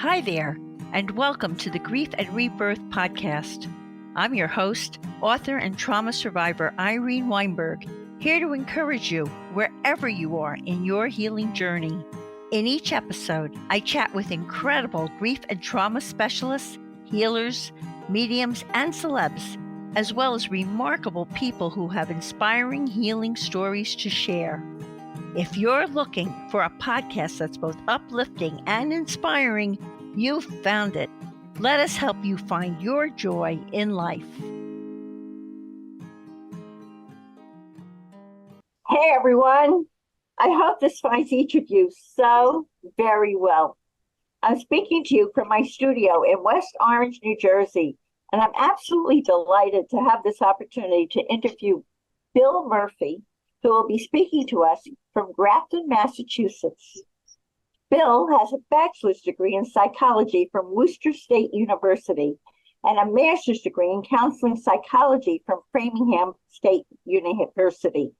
Hi there, and welcome to the Grief and Rebirth podcast. I'm your host, author and trauma survivor Irene Weinberg, here to encourage you wherever you are in your healing journey. In each episode, I chat with incredible grief and trauma specialists, healers, mediums, and celebs, as well as remarkable people who have inspiring healing stories to share. If you're looking for a podcast that's both uplifting and inspiring, you've found it. Let us help you find your joy in life. Hey everyone, I hope this finds each of you so very well. I'm speaking to you from my studio in West Orange, New Jersey, and I'm absolutely delighted to have this opportunity to interview Bill Murphy, who will be speaking to us from Grafton, Massachusetts. Bill has a bachelor's degree in psychology from Worcester State University and a master's degree in counseling psychology from Framingham State University.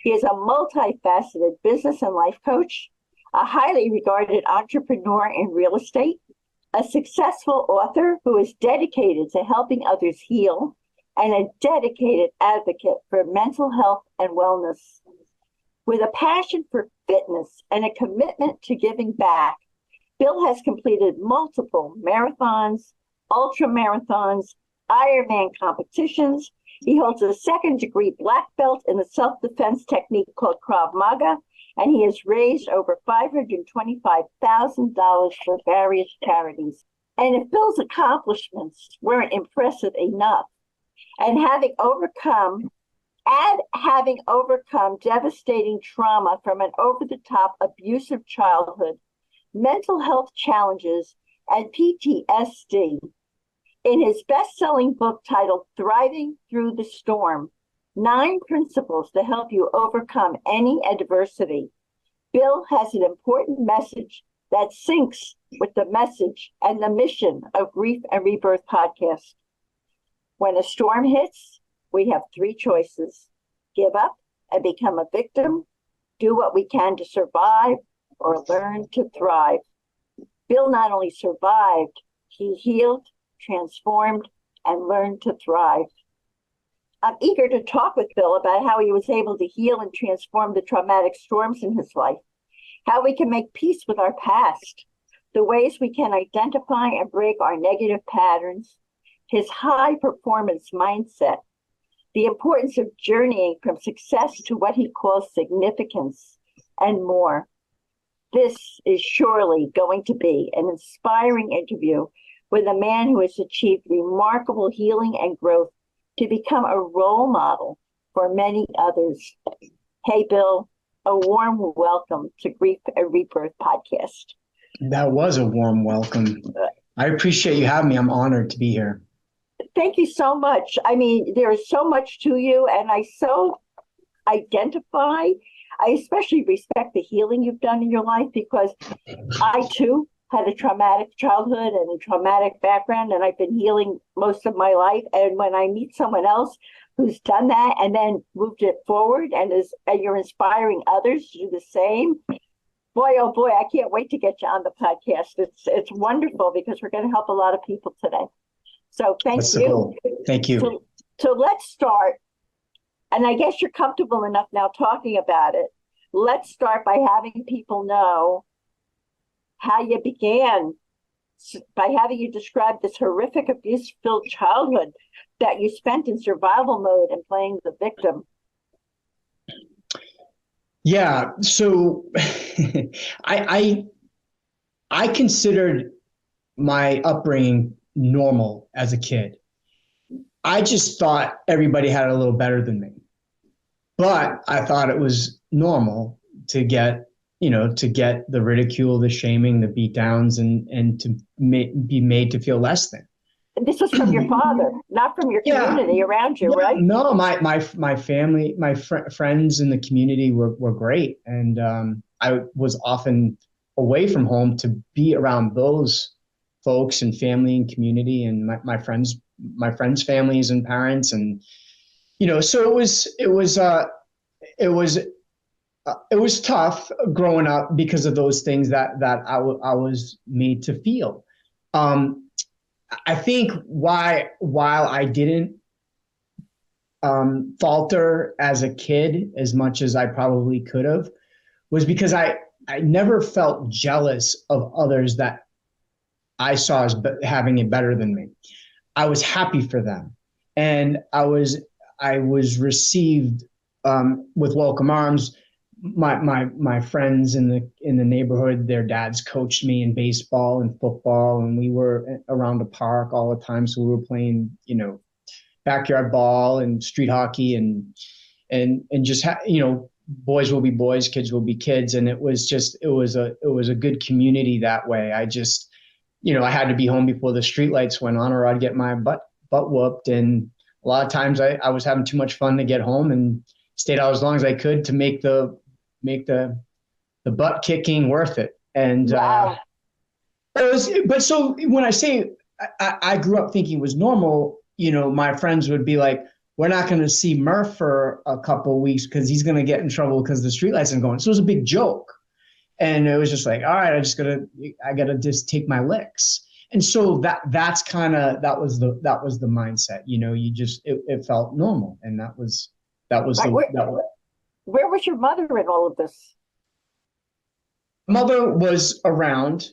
He is a multifaceted business and life coach, a highly regarded entrepreneur in real estate, a successful author who is dedicated to helping others heal, and a dedicated advocate for mental health and wellness. With a passion for fitness and a commitment to giving back, Bill has completed multiple marathons, ultra marathons, Ironman competitions. He holds a second-degree black belt in the self-defense technique called Krav Maga, and he has raised over $525,000 for various charities. And if Bill's accomplishments weren't impressive enough, and having overcome devastating trauma from an over-the-top abusive childhood, mental health challenges, and PTSD, in his best-selling book titled Thriving Through the Storm, 9 Principles to Help You Overcome Any Adversity, Bill has an important message that syncs with the message and the mission of Grief and Rebirth podcast. When a storm hits, we have 3 choices: give up and become a victim, do what we can to survive, or learn to thrive. Bill not only survived, he healed, transformed, and learned to thrive. I'm eager to talk with Bill about how he was able to heal and transform the traumatic storms in his life, how we can make peace with our past, the ways we can identify and break our negative patterns, his high performance mindset, the importance of journeying from success to what he calls significance, and more. This is surely going to be an inspiring interview with a man who has achieved remarkable healing and growth to become a role model for many others. Hey, Bill, a warm welcome to Grief and Rebirth podcast. That was a warm welcome. I appreciate you having me. I'm honored to be here. Thank you so much. I mean, there is so much to you, and I so identify. I especially respect the healing you've done in your life, because I, too, had a traumatic childhood and a traumatic background, and I've been healing most of my life. And when I meet someone else who's done that and then moved it forward and you're inspiring others to do the same, boy, oh boy, I can't wait to get you on the podcast. It's wonderful, because we're going to help a lot of people today. So thank you. Thank you. So let's start. And I guess you're comfortable enough now talking about it. Let's start by having people know how you began, by having you describe this horrific abuse-filled childhood that you spent in survival mode and playing the victim. Yeah. So I considered my upbringing normal as a kid. I just thought everybody had it a little better than me. But I thought it was normal to get the ridicule, the shaming, the beat downs, and to be made to feel less than. And this was from your father, not from your community around you, right? No, my family, my friends in the community were great. And I was often away from home to be around those folks and family and community and my friends' families and parents. And, so it was it was tough growing up because of those things that I was made to feel. I think while I didn't falter as a kid as much as I probably could have, was because I never felt jealous of others that I saw as having it better than me. I was happy for them, and I was received with welcome arms. My friends in the neighborhood, their dads coached me in baseball and football, and we were around the park all the time. So we were playing, backyard ball and street hockey, and just boys will be boys, kids will be kids, and it was a good community that way. I just, I had to be home before the streetlights went on, or I'd get my butt whooped, and a lot of times I was having too much fun to get home, and stayed out as long as I could to make the butt kicking worth it. And Wow. but so when I say I grew up thinking it was normal, my friends would be like, we're not going to see Murph for a couple of weeks because he's going to get in trouble because the streetlights are going. So it was a big joke. And it was just like, all right, I gotta just take my licks. And so that was the mindset, it felt normal. And that was Where was your mother in all of this? Mother was around.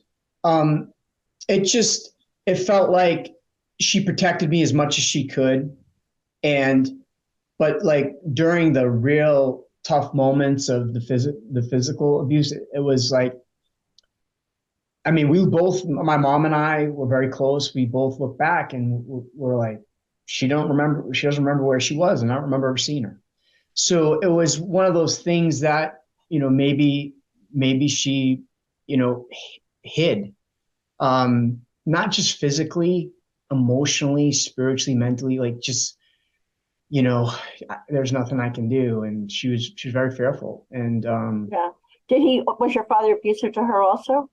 It felt like she protected me as much as she could. But like during the real tough moments of the physical abuse, it was like, I mean, my mom and I were very close. We both look back and we're like, she doesn't remember where she was, and I don't remember ever seeing her. So it was one of those things that, maybe she, hid, not just physically, emotionally, spiritually, mentally, like just, there's nothing I can do. And she was very fearful. And Yeah. Was your father abusive to her also?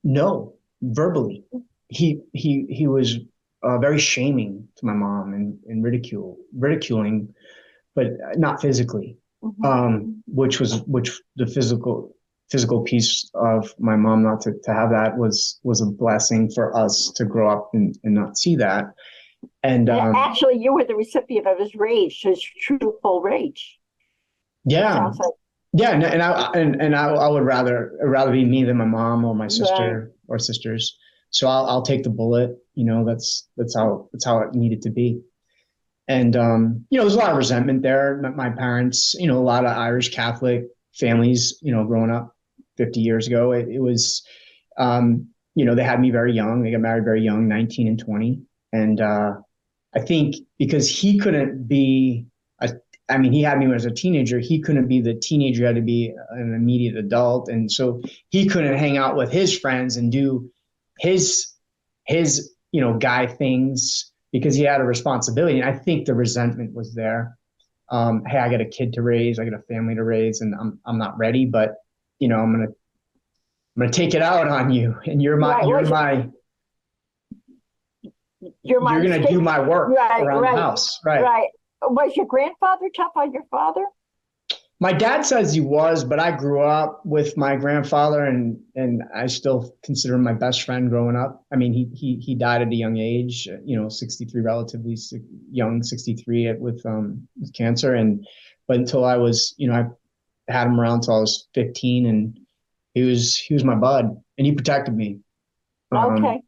no, verbally, he was very shaming to my mom and ridiculing, but not physically. Which the physical piece of my mom not to have that was a blessing for us to grow up and not see that. And actually, you were the recipient of his rage, his true full rage. Yeah. Sounds like. Yeah, and I would rather be me than my mom or my sister or sisters. So I'll take the bullet. That's how it needed to be. And there's a lot of resentment there. My parents, a lot of Irish Catholic families, growing up 50 years ago, it was, they had me very young. They got married very young, 19 and 20. And I think because he couldn't be he had me when I was a teenager. He couldn't be the teenager. He had to be an immediate adult. And so he couldn't hang out with his friends and do his guy things because he had a responsibility. And I think the resentment was there. Hey, I got a kid to raise. I got a family to raise, and I'm not ready, but I'm gonna take it out on you. And you're gonna do my work around the house. Right. Was your grandfather tough on your father? My dad says he was, but I grew up with my grandfather, and I still consider him my best friend growing up. I mean, he died at a young age, 63, relatively young, 63 with cancer. But until I was, I had him around until I was 15, and he was my bud, and he protected me. Okay.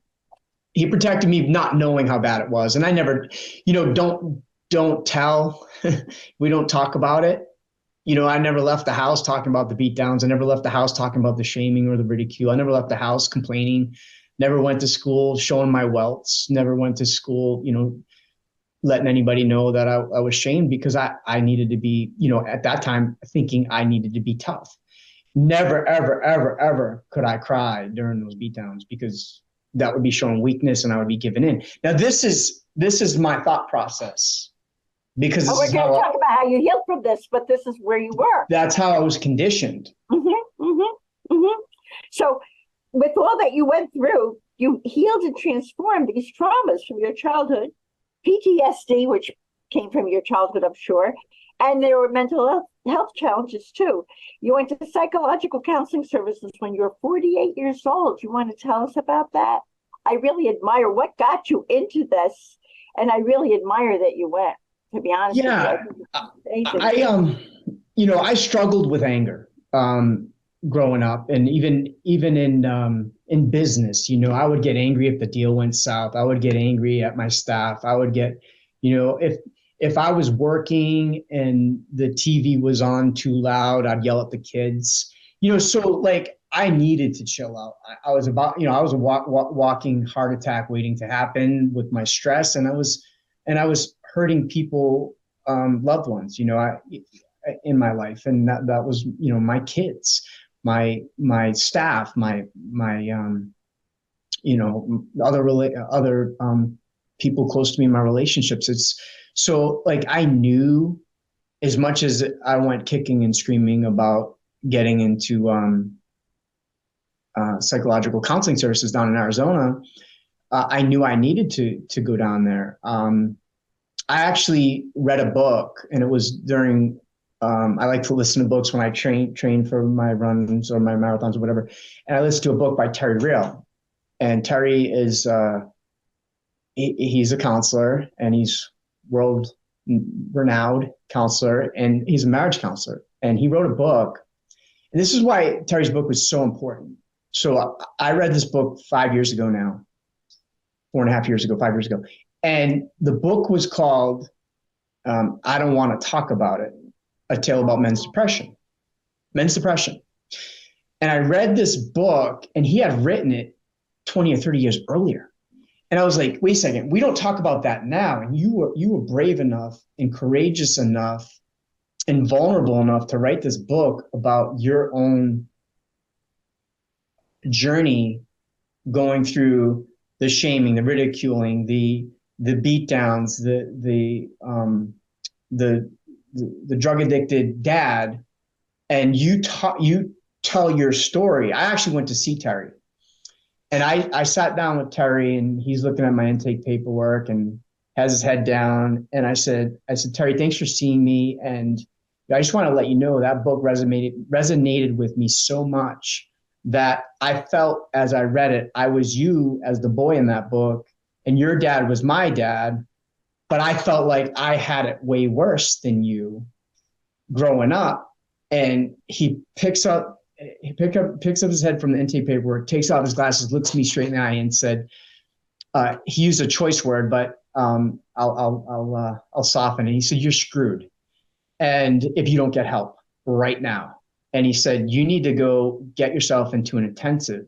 He protected me not knowing how bad it was. And I never, don't tell. We don't talk about it. I never left the house talking about the beatdowns. I never left the house talking about the shaming or the ridicule. I never left the house complaining. Never went to school showing my welts. Never went to school, letting anybody know that I was shamed because I needed to be, at that time thinking I needed to be tough. Never, ever, ever, ever could I cry during those beatdowns because that would be showing weakness and I would be giving in. Now, this is my thought process. Because we're going to talk about how you healed from this, but this is where you were. That's how I was conditioned. So with all that you went through, you healed and transformed these traumas from your childhood, PTSD, which came from your childhood, I'm sure, And there were health challenges too. You went to psychological counseling services when you were 48 years old. You want to tell us about that? I really admire what got you into this, and I really admire that you went, to be honest with you. Yeah, I struggled with anger growing up, and even in business, I would get angry if the deal went south. I would get angry at my staff. I would get, if I was working and the TV was on too loud, I'd yell at the kids. So like I needed to chill out. I was I was a walking heart attack waiting to happen with my stress, and I was hurting people, loved ones, in my life, and that was, my kids, my staff, my other people close to me in my relationships. It's so like I knew, as much as I went kicking and screaming about getting into psychological counseling services down in Arizona, I knew I needed to go down there. I actually read a book, and it was during. I like to listen to books when I train for my runs or my marathons or whatever. And I listened to a book by Terry Real, and Terry is he's a counselor, and he's world renowned counselor, and he's a marriage counselor. And he wrote a book, and this is why Terry's book was so important. So I read this book 5 years ago now, 4.5 years ago, 5 years ago. And the book was called I Don't Want to Talk About It, A Tale About Men's Depression. And I read this book, and he had written it 20 or 30 years earlier. And I was like, wait a second, we don't talk about that now. And you were brave enough and courageous enough and vulnerable enough to write this book about your own journey, going through the shaming, the ridiculing, the beat downs, the drug addicted dad, and you tell your story. I actually went to see Terry, and I sat down with Terry, and he's looking at my intake paperwork and has his head down. And I said, Terry, thanks for seeing me. And I just want to let you know that book resonated with me so much that I felt, as I read it, I was you as the boy in that book, and your dad was my dad. But I felt like I had it way worse than you growing up. And he picks up his head from the intake paperwork, takes off his glasses, looks me straight in the eye, and said, he used a choice word, but I'll soften it. He said, "You're screwed, and if you don't get help right now." And he said, "You need to go get yourself into an intensive."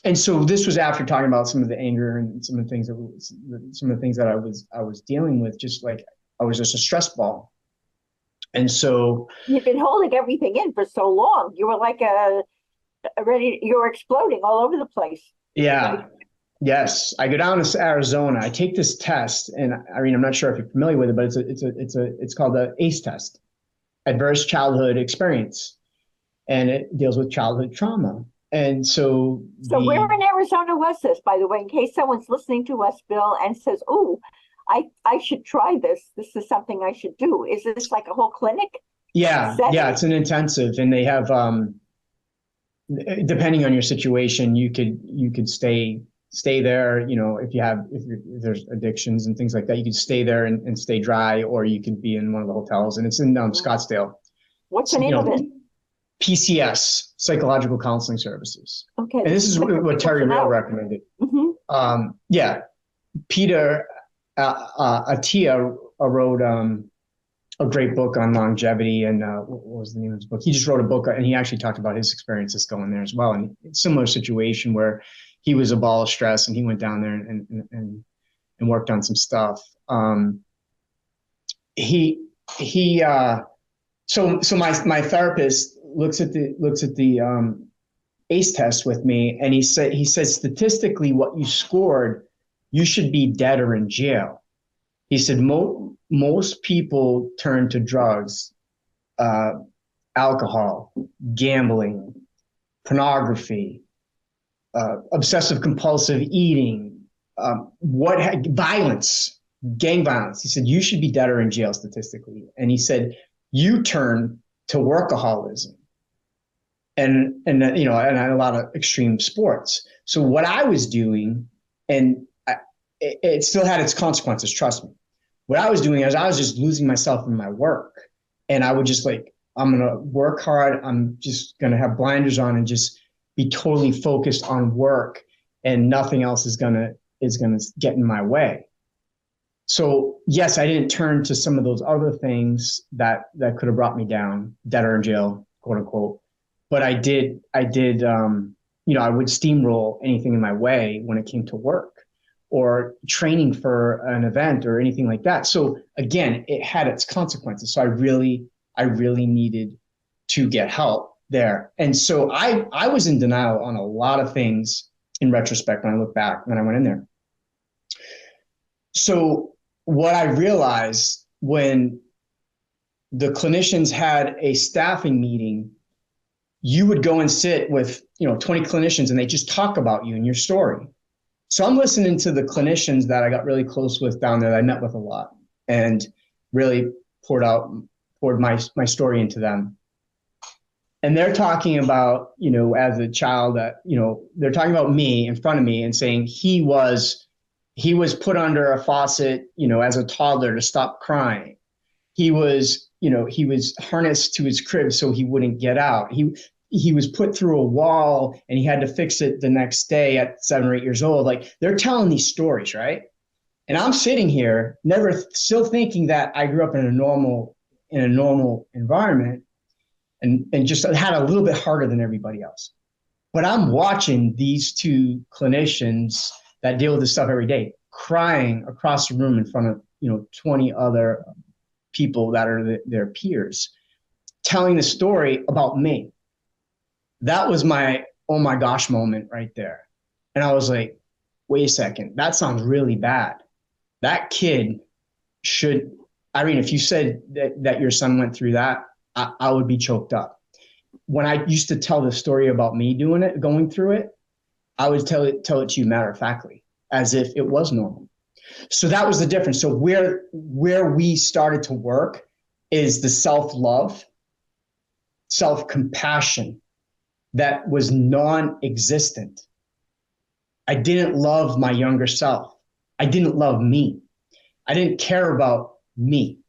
And so this was after talking about some of the anger and some of the things that I was dealing with, just like I was just a stress ball. And so you've been holding everything in for so long. You were like you were exploding all over the place. Yeah. Right? Yes. I go down to Arizona. I take this test, and Irene, I'm not sure if you're familiar with it, but it's called the ACE test, Adverse Childhood Experience, and it deals with childhood trauma. And so where in Arizona was this, by the way, in case someone's listening to us, Bill, and says, "Oh, I should try this. This is something I should do." Is this like a whole clinic? Yeah, it's an intensive, and they have, depending on your situation, you could stay there. If there's addictions and things like that, you could stay there and stay dry, or you could be in one of the hotels, and it's in Scottsdale. What's the name of it? PCS, Psychological Counseling Services. Okay. And this is what Terry Real recommended. Mm-hmm. Peter Attia wrote a great book on longevity, and what was the name of his book? He just wrote a book, and he actually talked about his experiences going there as well. And similar situation where he was a ball of stress, and he went down there and worked on some stuff. So my therapist looks at the ACE test with me, and he said statistically, what you scored, you should be dead or in jail. He said most people turn to drugs, alcohol, gambling, pornography, obsessive compulsive eating, violence. gang violence. He said, you should be dead or in jail statistically. And he said, you turn to workaholism and a lot of extreme sports. So what I was doing, and it still had its consequences, trust me. What I was doing is I was just losing myself in my work. And I would just like, I'm going to work hard. I'm just going to have blinders on and just be totally focused on work, and nothing else is going to get in my way. So yes, I didn't turn to some of those other things that could have brought me down, dead or in jail, quote unquote. But I did, I would steamroll anything in my way when it came to work or training for an event or anything like that. So again, it had its consequences. So I really needed to get help there. And so I was in denial on a lot of things in retrospect when I look back, when I went in there. So what I realized when the clinicians had a staffing meeting, you would go and sit with 20 clinicians and they just talk about you and your story. So I'm listening to the clinicians that I got really close with down there that I met with a lot and really poured my story into them. And they're talking about, as a child that, they're talking about me in front of me and saying he was put under a faucet, as a toddler to stop crying. He was harnessed to his crib so he wouldn't get out. He was put through a wall and he had to fix it the next day at 7 or 8 years old. Like, they're telling these stories, right? And I'm sitting here, still thinking that I grew up in a normal environment and just had a little bit harder than everybody else. But I'm watching these two clinicians that deal with this stuff every day, crying across the room in front of 20 other people that are their peers, telling the story about me. That was my oh my gosh moment right there. And I was like, wait a second, that sounds really bad. That kid should, Irene, if you said that your son went through that, I would be choked up. When I used to tell the story about me going through it, I would tell it to you matter of factly, as if it was normal. So that was the difference. So where we started to work is the self-love, self-compassion that was non-existent. I didn't love my younger self. I didn't love me. I didn't care about me.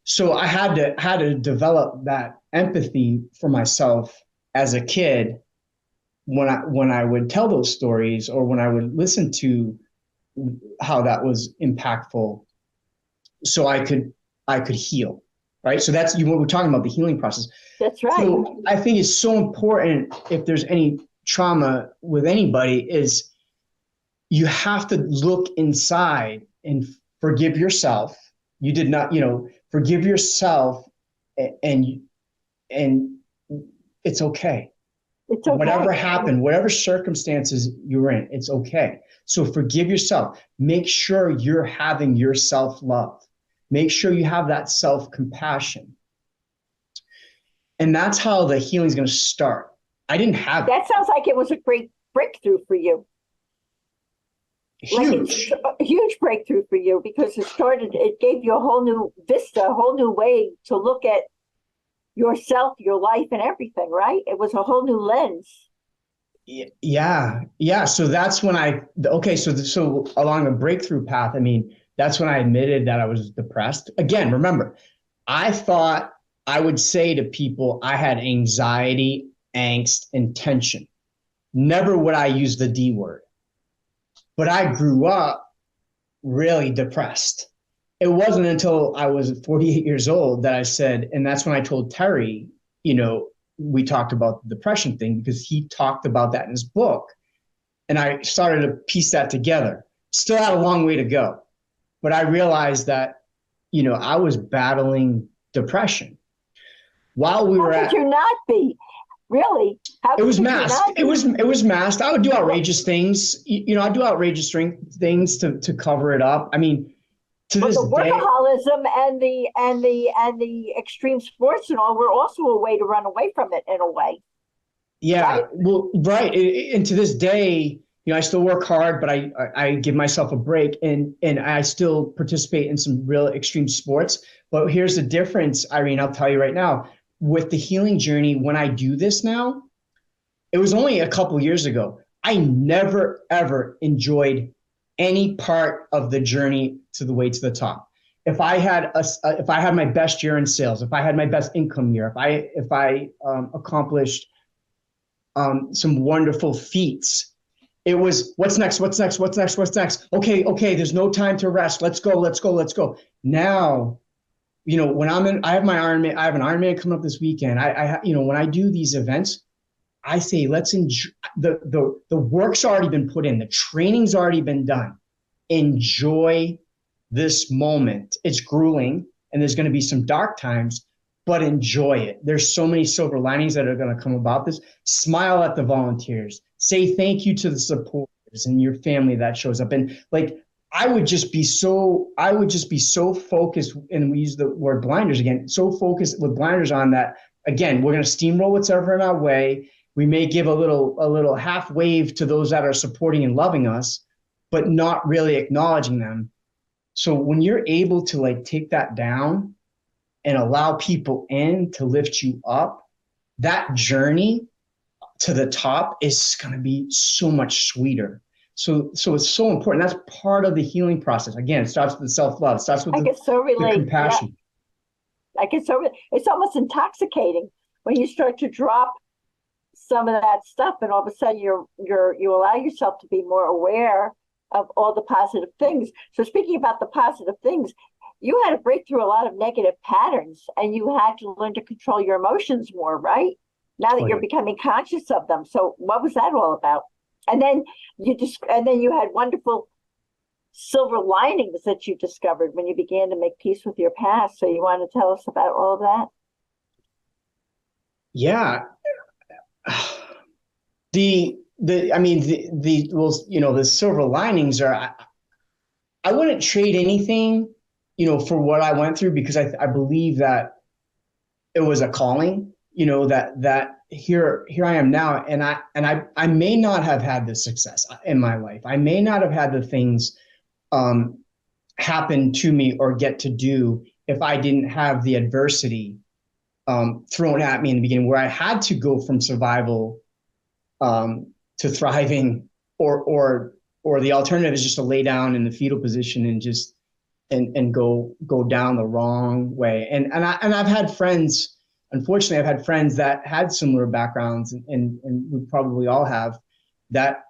So I had to develop that empathy for myself as a kid when I would tell those stories or when I would listen to how that was impactful, so I could heal, right? So that's what we're talking about, the healing process. That's right. So I think it's so important, if there's any trauma with anybody, is you have to look inside and forgive yourself. You did not, forgive yourself, and it's okay. It's okay. Whatever happened, whatever circumstances you're in, it's okay. So forgive yourself. Make sure you're having your self-love. Make sure you have that self-compassion. And that's how the healing is going to start. I didn't have that. Sounds like it was a great breakthrough for you. Huge. Like a huge breakthrough for you, because it gave you a whole new vista, a whole new way to look at yourself, your life, and everything, right? It was a whole new lens. Yeah. So that's when so along a breakthrough path, that's when I admitted that I was depressed. Again, remember, I thought I would say to people I had anxiety, angst, and tension. Never would I use the D word. But I grew up really depressed. It wasn't until I was 48 years old that I said, and that's when I told Terry, we talked about the depression thing, because he talked about that in his book. And I started to piece that together. Still had a long way to go. But I realized that, I was battling depression while we were at. How could you not be? Really? It was masked. It was masked. I would do outrageous things. I'd do outrageous things to cover it up. To this the workaholism and the extreme sports and all were also a way to run away from it in a way. Yeah. Right? Well, right. And to this day, I still work hard, but I give myself a break, and I still participate in some real extreme sports. But here's the difference, Irene, I'll tell you right now. With the healing journey, when I do this now, it was only a couple years ago. I never, ever enjoyed any part of the journey to the way to the top. If I had my best year in sales, if I had my best income year, if I accomplished some wonderful feats, it was what's next, what's next, what's next, what's next. Okay, there's no time to rest. Let's go, let's go, let's go. Now, when I have my Ironman, I have an Ironman coming up this weekend. When I do these events, I say, let's enjoy the work's already been put in, the training's already been done. Enjoy this moment. It's grueling and there's going to be some dark times, but enjoy it. There's so many silver linings that are going to come about this. Smile at the volunteers. Say thank you to the supporters and your family that shows up. And like, I would just be so focused, and we use the word blinders again, so focused with blinders on that. Again, we're going to steamroll whatever in our way. We may give a little half wave to those that are supporting and loving us, but not really acknowledging them. So when you're able to like take that down and allow people in to lift you up, that journey to the top is going to be so much sweeter. So it's so important. That's part of the healing process. Again, it starts with the self-love. It starts with the compassion. Yeah. It's almost intoxicating when you start to drop some of that stuff, and all of a sudden you allow yourself to be more aware of all the positive things. So speaking about the positive things, you had to break through a lot of negative patterns, and you had to learn to control your emotions more, right? Now that you're becoming conscious of them. So what was that all about? And then you had wonderful silver linings that you discovered when you began to make peace with your past. So you want to tell us about all of that? Yeah. The silver linings are, I wouldn't trade anything, for what I went through, because I believe that it was a calling, that here I am now. And I may not have had the success in my life. I may not have had the things happen to me or get to do if I didn't have the adversity thrown at me in the beginning, where I had to go from survival to thriving, or the alternative is just to lay down in the fetal position and just and go down the wrong way. And I've had friends, unfortunately, I've had friends that had similar backgrounds, and we probably all have, that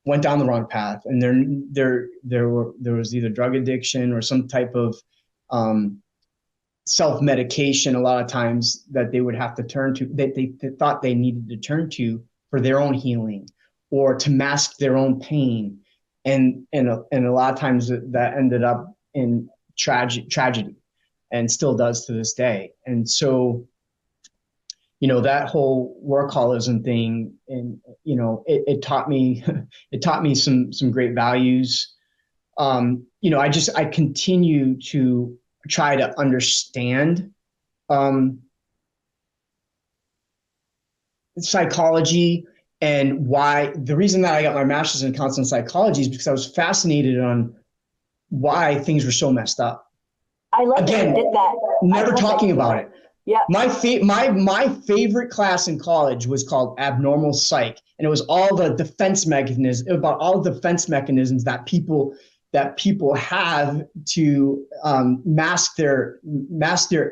went down the wrong path, and there was either drug addiction or some type of self-medication, a lot of times, that they would have to turn to, that they thought they needed to turn to for their own healing or to mask their own pain. And a lot of times that ended up in tragedy, and still does to this day. And so, that whole workaholism thing, and, it taught me, some great values. I continue to try to understand psychology, and why the reason that I got my master's in counseling psychology is because I was fascinated on why things were so messed up. I love that you did that. Never talking about it. Yeah. My favorite class in college was called Abnormal Psych, and it was all the defense mechanisms, about all the defense mechanisms that people have to mask their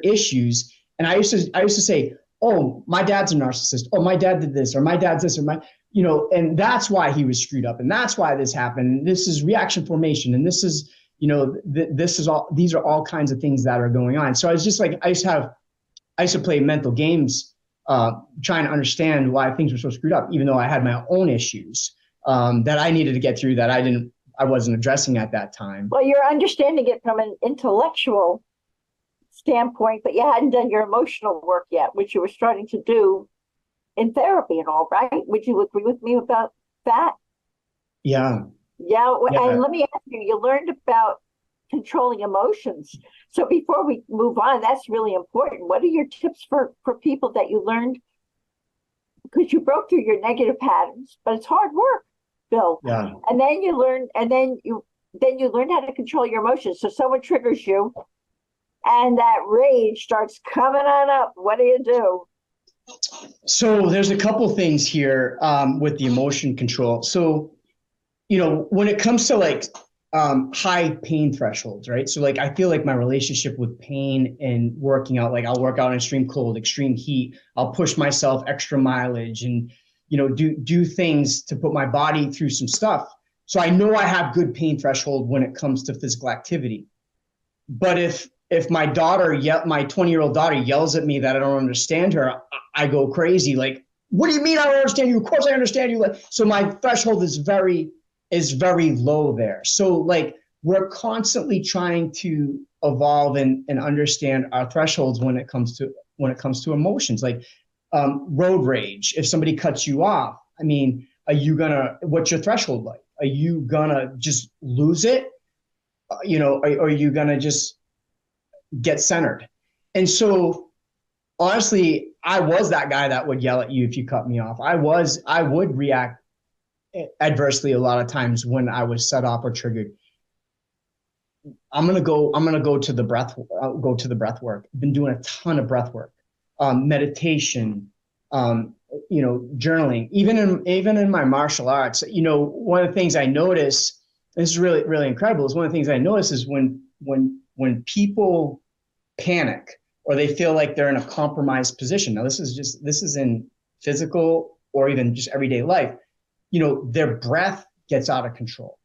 issues. And I used to say, oh, my dad's a narcissist. Oh, my dad did this, or my dad's this, or and that's why he was screwed up, and that's why this happened. And this is reaction formation, and this is, these are all kinds of things that are going on. So I was just like, I used to play mental games, trying to understand why things were so screwed up, even though I had my own issues that I needed to get through, that I wasn't addressing at that time. Well, you're understanding it from an intellectual standpoint, but you hadn't done your emotional work yet, which you were starting to do in therapy and all, right? Would you agree with me about that? Yeah. Yeah. And let me ask you, you learned about controlling emotions. So before we move on, that's really important. What are your tips for people that you learned? Because you broke through your negative patterns, but it's hard work. Bill. Yeah. And then you learn how to control your emotions. So someone triggers you and that rage starts coming on up. What do you do? So there's a couple things here with the emotion control. So, when it comes to like high pain thresholds, right? So like I feel like my relationship with pain and working out, like I'll work out in extreme cold, extreme heat. I'll push myself extra mileage and do things to put my body through some stuff. So I know I have good pain threshold when it comes to physical activity. But if my 20-year-old daughter yells at me that I don't understand her, I go crazy. Like, what do you mean I don't understand you? Of course I understand you. So my threshold is very low there. So like we're constantly trying to evolve and understand our thresholds when it comes to emotions. Like road rage. If somebody cuts you off, I mean, what's your threshold like? Are you gonna just lose it? Are you gonna just get centered? And so honestly, I was that guy that would yell at you if you cut me off. I would react adversely a lot of times when I was set off or triggered. I'm gonna go to the breath. I'll go to the breath work. I've been doing a ton of breath work, meditation, journaling. Even in my martial arts, one of the things I notice, this is really really incredible. Is one of the things I notice is when people panic or they feel like they're in a compromised position. Now this is in physical or even just everyday life. Their breath gets out of control.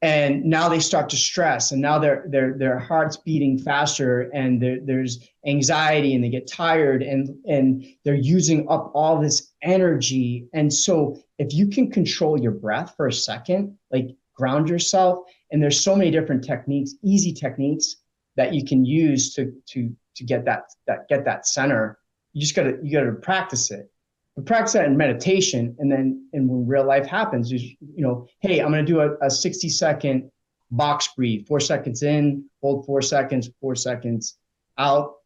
And now they start to stress, and now their heart's beating faster, and there's anxiety, and they get tired, and they're using up all this energy. And so if you can control your breath for a second, like ground yourself, and there's so many different techniques, easy techniques that you can use to get that center. You gotta practice it. But practice that in meditation, and when real life happens, hey, I'm going to do a 60-second box breathe, 4 seconds in, hold 4 seconds, 4 seconds out,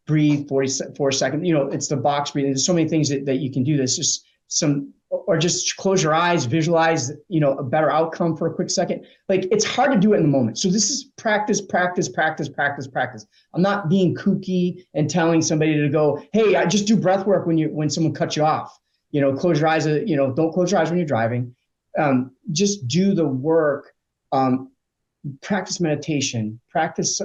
breathe 4 seconds. It's the box breathe. There's so many things that you can do. There's just or just close your eyes, visualize, a better outcome for a quick second. Like it's hard to do it in the moment. So this is practice, practice, practice, practice, practice. I'm not being kooky and telling somebody to go, hey, I just do breath work when someone cuts you off. Close your eyes. Don't close your eyes when you're driving. Just do the work. Practice meditation. Practice.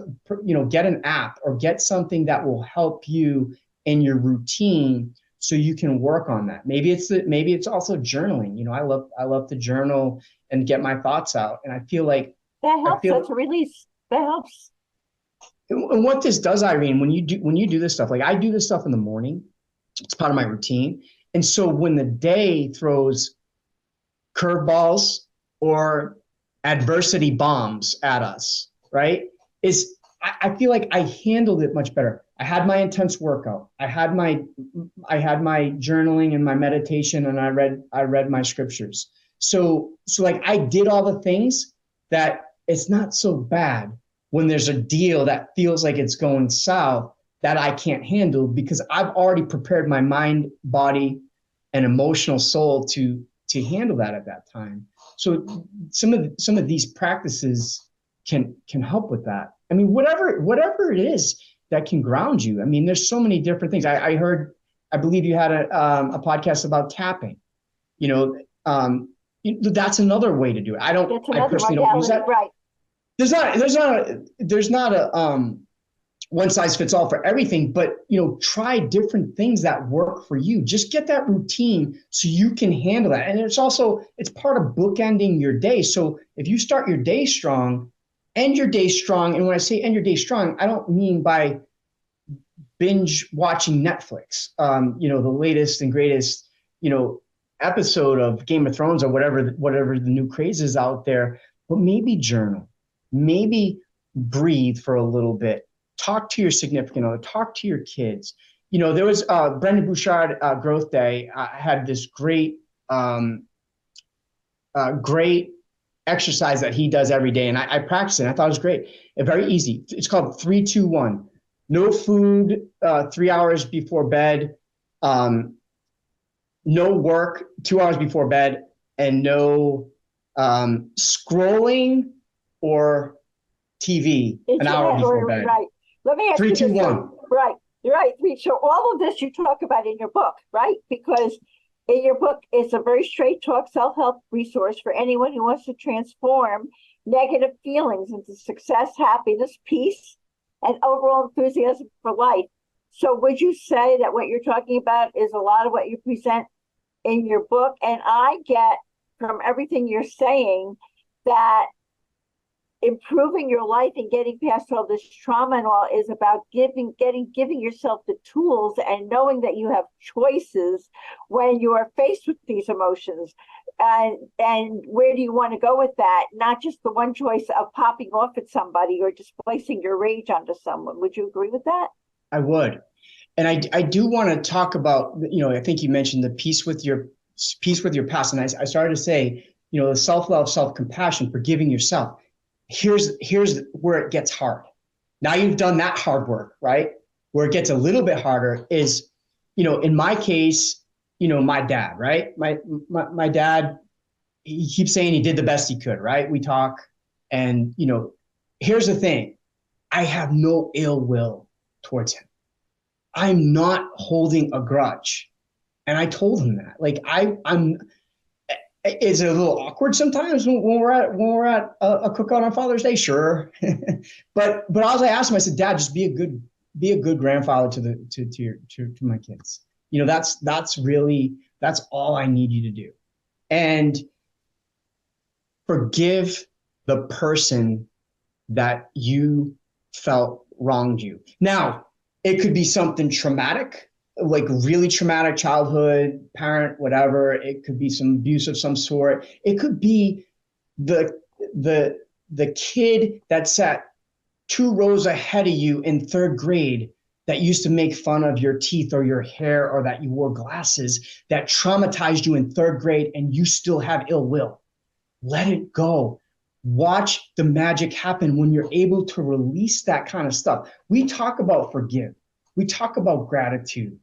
Get an app or get something that will help you in your routine, so you can work on that. Maybe it's also journaling. I love to journal and get my thoughts out. And I feel like that helps. That's a release. That helps. And what this does, Irene, when you do this stuff, like I do this stuff in the morning, it's part of my routine. And so when the day throws curveballs or adversity bombs at us, right? I feel like I handled it much better. I had my intense workout. I had my journaling and my meditation, and I read my scriptures. So like I did all the things that it's not so bad when there's a deal that feels like it's going south that I can't handle, because I've already prepared my mind, body, and emotional soul to handle that at that time. So some of these practices can help with that. I mean, whatever it is that can ground you. I mean, there's so many different things. I believe you had a podcast about tapping. That's another way to do it. I personally don't use that. Right. There's not a one size fits all for everything, but try different things that work for you. Just get that routine so you can handle that. And it's part of bookending your day. So if you start your day strong, end your day strong. And when I say end your day strong, I don't mean by binge watching Netflix, the latest and greatest, episode of Game of Thrones or whatever the new craze is out there, but maybe journal, maybe breathe for a little bit, talk to your significant other, talk to your kids. There was Brendan Bouchard Growth Day had this great exercise that he does every day. And I practiced it. I thought it was great. Very easy. It's called 3-2-1. No food 3 hours before bed. No work 2 hours before bed. and no scrolling or TV an hour before bed. Right. Let me ask Three, you two, this. one. Right. You're right. So all of this you talk about in your book, right? Because in your book, it's a very straight talk self-help resource for anyone who wants to transform negative feelings into success, happiness, peace, and overall enthusiasm for life. So would you say that what you're talking about is a lot of what you present in your book? And I get from everything you're saying that improving your life and getting past all this trauma and all is about giving yourself the tools and knowing that you have choices when you are faced with these emotions, and where do you want to go with that, not just the one choice of popping off at somebody or displacing your rage onto someone. Would you agree with that? I would. And I do want to talk about, I think you mentioned the peace with your past. And I started to say, the self-love, self-compassion, forgiving yourself. Here's where it gets hard. Now you've done that hard work, right? Where it gets a little bit harder is, in my case, my dad, right? My dad, he keeps saying he did the best he could, right? We talk, and here's the thing. I have no ill will towards him. I'm not holding a grudge. And I told him that. Like I'm is it a little awkward sometimes when we're at a cookout on Father's Day? Sure. but as I asked him, I said, Dad, just be a good grandfather to my kids. That's all I need you to do. And forgive the person that you felt wronged you. Now, it could be something traumatic, like really traumatic childhood, parent, whatever. It could be some abuse of some sort. It could be the kid that sat 2 rows ahead of you in 3rd grade that used to make fun of your teeth or your hair, or that you wore glasses, that traumatized you in 3rd grade, and you still have ill will. Let it go. Watch the magic happen when you're able to release that kind of stuff. We talk about forgive. We talk about gratitude,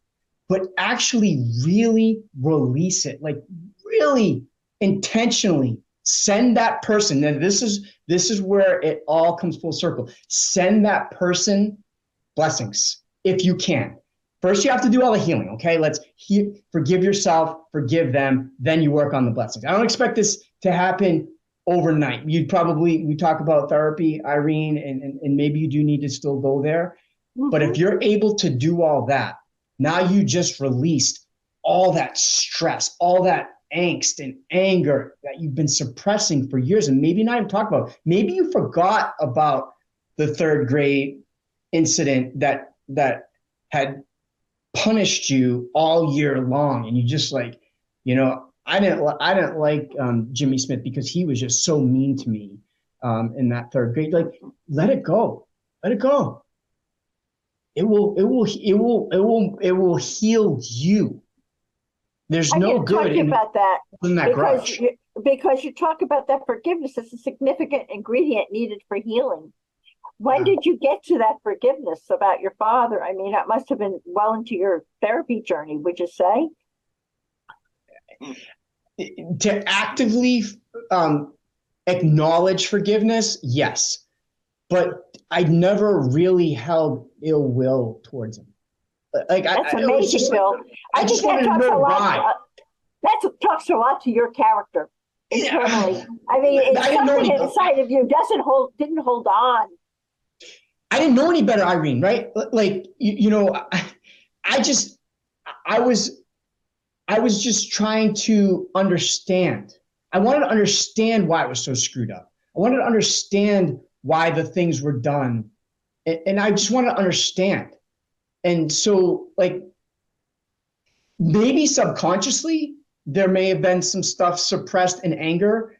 but actually really release it. Like really intentionally send that person. And this is where it all comes full circle. Send that person blessings if you can. First, you have to do all the healing. Okay, forgive yourself, forgive them. Then you work on the blessings. I don't expect this to happen overnight. We talk about therapy, Irene, and maybe you do need to still go there. Mm-hmm. But if you're able to do all that, now you just released all that stress, all that angst and anger that you've been suppressing for years, and maybe not even talk about. Maybe you forgot about the 3rd grade incident that had punished you all year long, and you just I didn't like Jimmy Smith because he was just so mean to me in that 3rd grade. Like, let it go. Let it go. It will heal you. There's no good in about that grudge. Because you talk about that forgiveness as a significant ingredient needed for healing. When did you get to that forgiveness about your father? I mean, it must have been well into your therapy journey, would you say? To actively acknowledge forgiveness, yes. But I never really held ill will towards him. That's amazing, Bill. I just want to know why. That talks a lot to your character internally. Yeah. I mean, it's something inside of you didn't hold on. I didn't know any better, Irene, right? Like, I was just trying to understand. I wanted to understand why it was so screwed up. I wanted to understand why the things were done. And I just wanted to understand. And so, like, maybe subconsciously, there may have been some stuff suppressed in anger.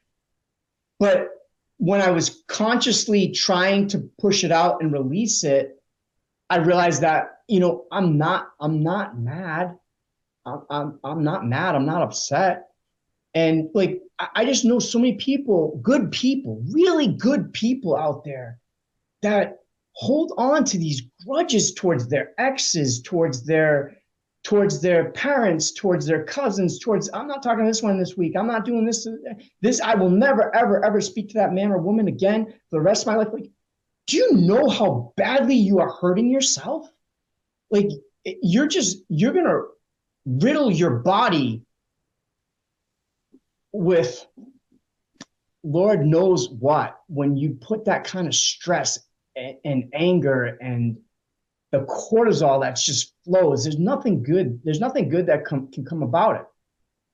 But when I was consciously trying to push it out and release it, I realized that, I'm not mad. I'm not mad. I'm not upset. And like, I just know so many people, good people, really good people out there that hold on to these grudges towards their exes, towards their towards their parents, towards their cousins, towards, I'm not talking to this one this week. I'm not doing this. I will never, ever, ever speak to that man or woman again for the rest of my life. Like, do you know how badly you are hurting yourself? Like, you're going to riddle your body with Lord knows what when you put that kind of stress and anger and the cortisol that just flows. There's nothing good that can come about it.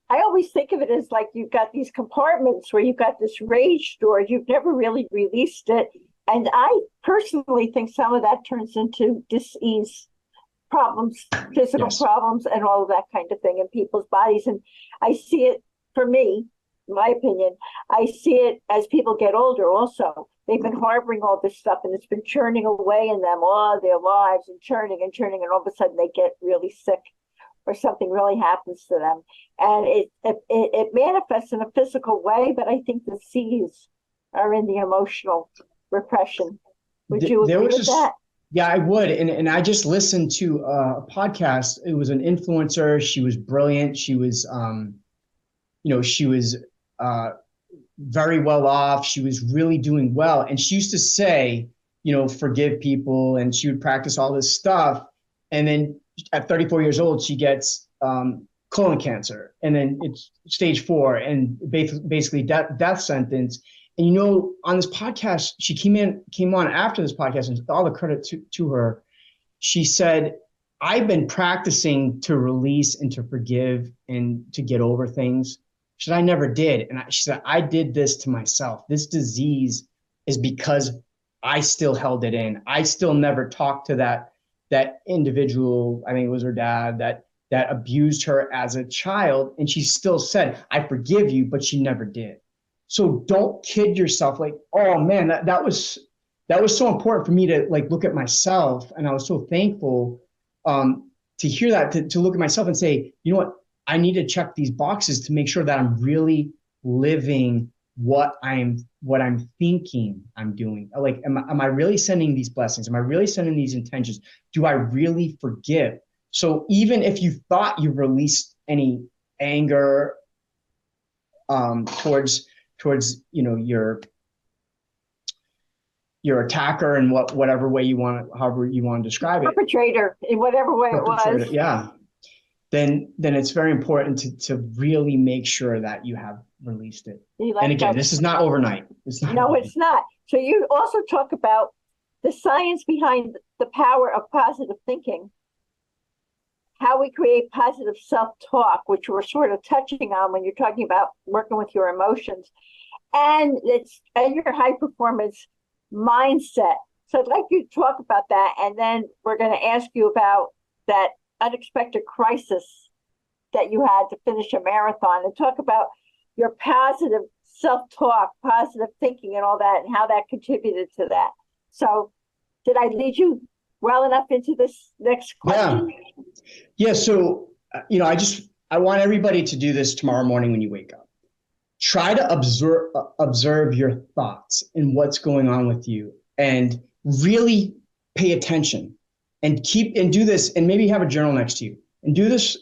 I always think of it as like you've got these compartments where you've got this rage stored. You've never really released it. And I personally think some of that turns into dis-ease problems, physical problems, and all of that kind of thing in people's bodies. And I see it, for me, in my opinion, I see it as people get older also. They've been harboring all this stuff and it's been churning away in them all their lives and churning, and all of a sudden they get really sick or something really happens to them. And it manifests in a physical way, but I think the C's are in the emotional repression. Would you agree with that? Yeah, I would. And I just listened to a podcast. It was an influencer. She was brilliant. She was, she was very well off. She was really doing well. And she used to say, forgive people. And she would practice all this stuff. And then at 34 years old, she gets colon cancer. And then it's stage 4 and basically death sentence. And, on this podcast, she came on after this podcast, and all the credit to her. She said, I've been practicing to release and to forgive and to get over things. She said, I never did. And she said, I did this to myself. This disease is because I still held it in. I still never talked to that individual, I think it was her dad, that abused her as a child. And she still said, I forgive you, but she never did. So don't kid yourself. Like, oh man, that was so important for me to like look at myself. And I was so thankful to hear that, to look at myself and say, you know what, I need to check these boxes to make sure that I'm really living what I'm thinking I'm doing. Like, am I really sending these blessings? Am I really sending these intentions? Do I really forgive? So even if you thought you released any anger towards your attacker in whatever way however you want to describe it, perpetrator in whatever way it was, then it's very important to really make sure that you have released it. And again, this is not overnight. It's not. So you also talk about the science behind the power of positive thinking, how we create positive self-talk, which we're sort of touching on when you're talking about working with your emotions, and your high performance mindset. So I'd like you to talk about that, and then we're going to ask you about that unexpected crisis that you had to finish a marathon, and talk about your positive self-talk, positive thinking, and all that, and how that contributed to that. So did I lead you well enough into this next question? Yeah. So, I want everybody to do this tomorrow morning when you wake up. Try to observe your thoughts and what's going on with you, and really pay attention and do this, and maybe have a journal next to you and do this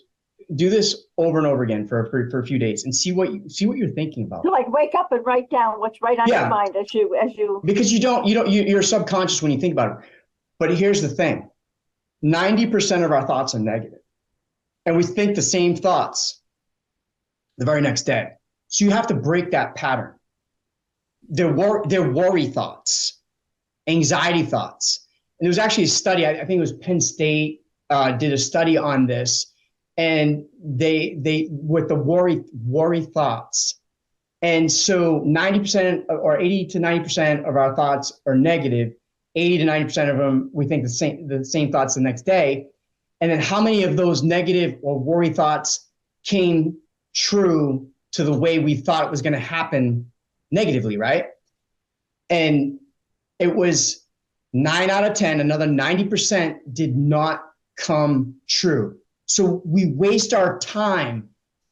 over and over again for a few days, and see what you're thinking about. So like wake up and write down what's right on your mind as you because you're subconscious when you think about it. But here's the thing, 90% of our thoughts are negative, and we think the same thoughts the very next day. So you have to break that pattern. They're worry thoughts, anxiety thoughts. And there was actually a study, I think it was Penn State did a study on this, and they with the worry thoughts. And so 90% or 80 to 90% of our thoughts are negative. 80 to 90% of them, we think the same thoughts the next day. And then how many of those negative or worry thoughts came true to the way we thought it was going to happen negatively, right? And it was 9 out of 10, another 90% did not come true. So we waste our time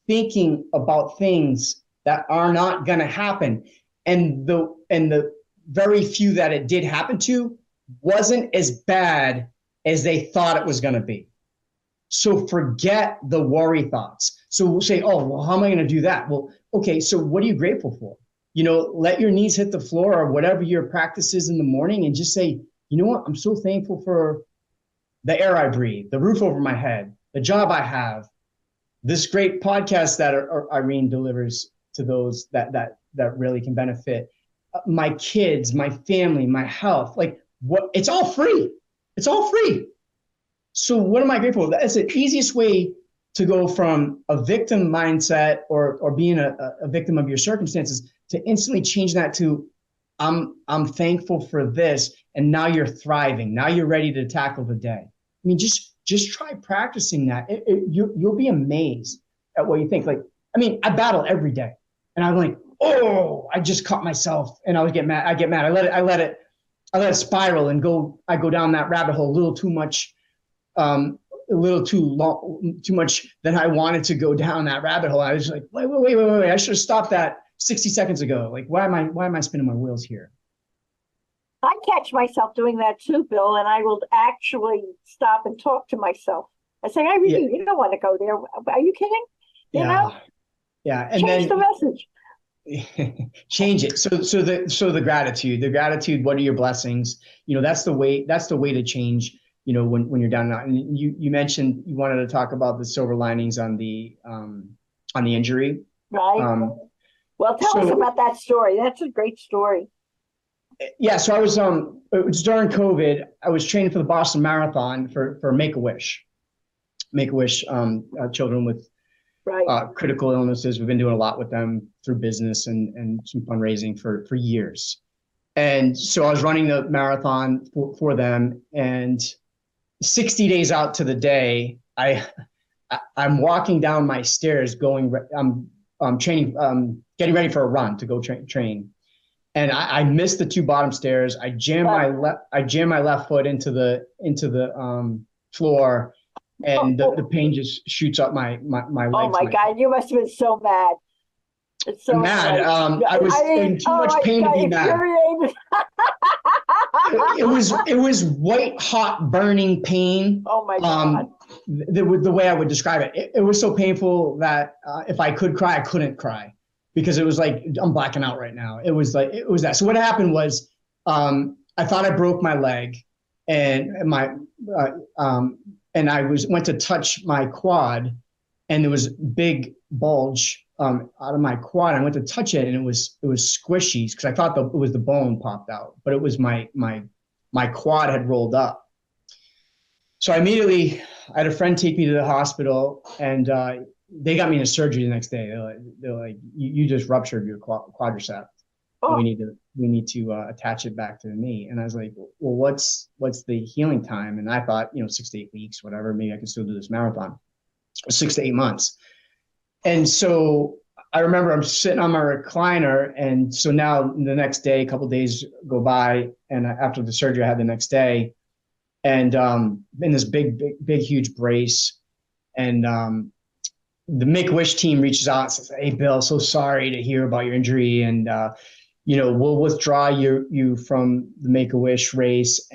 thinking about things that are not going to happen. And the very few that it did happen to wasn't as bad as they thought it was going to be. So forget the worry thoughts. So we'll say, oh, well, how am I going to do that? Well, okay, so what are you grateful for? Let your knees hit the floor or whatever your practice is in the morning and just say, you know what? I'm so thankful for the air I breathe, the roof over my head, the job I have, this great podcast that Irene delivers to those that really can benefit my kids, my family, my health. Like what? It's all free. It's all free. So what am I grateful for? That's the easiest way to go from a victim mindset or being a victim of your circumstances to instantly change that to I'm thankful for this, and now you're thriving. Now you're ready to tackle the day. I mean, just try practicing that. You'll be amazed at what you think. Like, I mean, I battle every day, and I'm like, oh, I just caught myself, and I get mad. I let it spiral and go. I go down that rabbit hole a little too much, a little too long, too much than I wanted to go down that rabbit hole. I was like, wait. I should have stopped that 60 seconds ago. Like, why am I spinning my wheels here? I catch myself doing that too, Bill, and I will actually stop and talk to myself. I say, you don't want to go there. Are you kidding? You know? Yeah. And change the message. Change it. So the gratitude, what are your blessings? That's the way to change, when you're down and out. And you mentioned you wanted to talk about the silver linings on the injury. Right. Well, tell us about that story. That's a great story. Yeah, so I was it was during COVID. I was training for the Boston Marathon for Make-A-Wish children with critical illnesses. We've been doing a lot with them through business and some fundraising for years. And so I was running the marathon for them. And 60 days out to the day, I'm walking down my stairs I'm training, getting ready for a run to go train. And I missed the two bottom stairs. I jammed my left foot into the floor, and the pain just shoots up my legs. Oh my God! You must have been so mad. It's so mad. I was in too much pain to be mad. It was white hot burning pain. Oh my God! The way I would describe it, it was so painful that if I could cry, I couldn't cry. Because it was like, I'm blacking out right now. It was that. So what happened was, I thought I broke my leg, and and I went to touch my quad, and there was a big bulge out of my quad. I went to touch it, and it was squishy because I thought it was the bone popped out, but it was my quad had rolled up. So I had a friend take me to the hospital, and they got me into surgery the next day. They're like, you just ruptured your quadricep. Oh. We need to attach it back to the knee. And I was like, well, what's the healing time? And I thought, 6 to 8 weeks, whatever, maybe I can still do this marathon. 6 to 8 months. And so I remember I'm sitting on my recliner. And so now the next day, a couple of days go by. And after the surgery I had the next day, and in this big, huge brace, and the Make-A-Wish team reaches out and says, hey, Bill, so sorry to hear about your injury. And, we'll withdraw you from the Make-A-Wish race,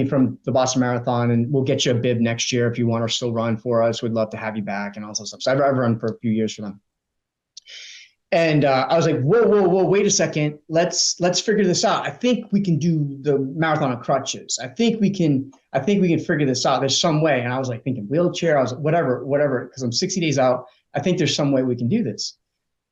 from the Boston Marathon, and we'll get you a bib next year if you want to still run for us. We'd love to have you back and all that stuff. So I've run for a few years for them. And I was like, whoa, wait a second. Let's figure this out. I think we can do the marathon on crutches. I think we can figure this out. There's some way. And I was like thinking wheelchair. I was like, whatever, because I'm 60 days out. I think there's some way we can do this.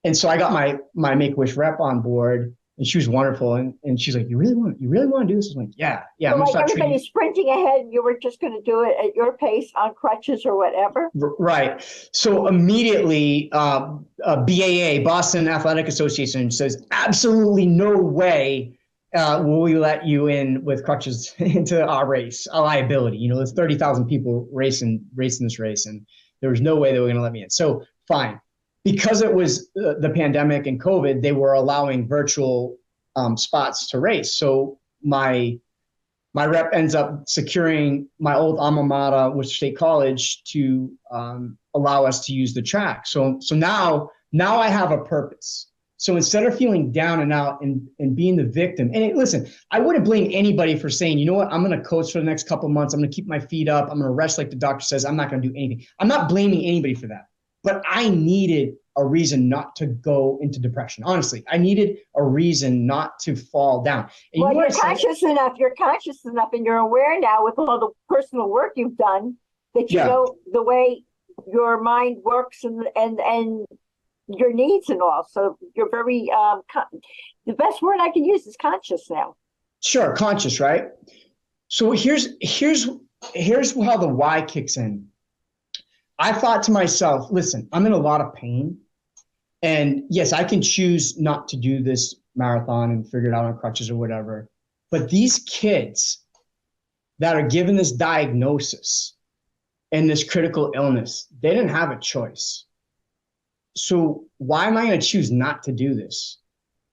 And so I got my Make-A-Wish rep on board, and she was wonderful. And she's like, you really want to do this? I was like, yeah. So I'm like everybody's sprinting ahead, and you were just going to do it at your pace on crutches or whatever. Right. So immediately, BAA, Boston Athletic Association, says absolutely no way will we let you in with crutches into our race, a liability. There's 30,000 people racing this race, and there was no way they were going to let me in. So fine. Because it was the pandemic and COVID, they were allowing virtual spots to race. So my rep ends up securing my old alma mater, Worcester State College, to allow us to use the track. So now I have a purpose. So instead of feeling down and out and being the victim, and listen, I wouldn't blame anybody for saying, you know what, I'm going to coach for the next couple of months. I'm going to keep my feet up. I'm going to rest like the doctor says. I'm not going to do anything. I'm not blaming anybody for that. But I needed a reason not to go into depression. Honestly, I needed a reason not to fall down. And well, you're conscious enough and you're aware now with all the personal work you've done that you know the way your mind works and your needs and all. So you're very, the best word I can use is conscious now. Sure, conscious, right? So here's how the why kicks in. I thought to myself, listen, I'm in a lot of pain. And yes, I can choose not to do this marathon and figure it out on crutches or whatever. But these kids that are given this diagnosis and this critical illness, they didn't have a choice. So why am I going to choose not to do this?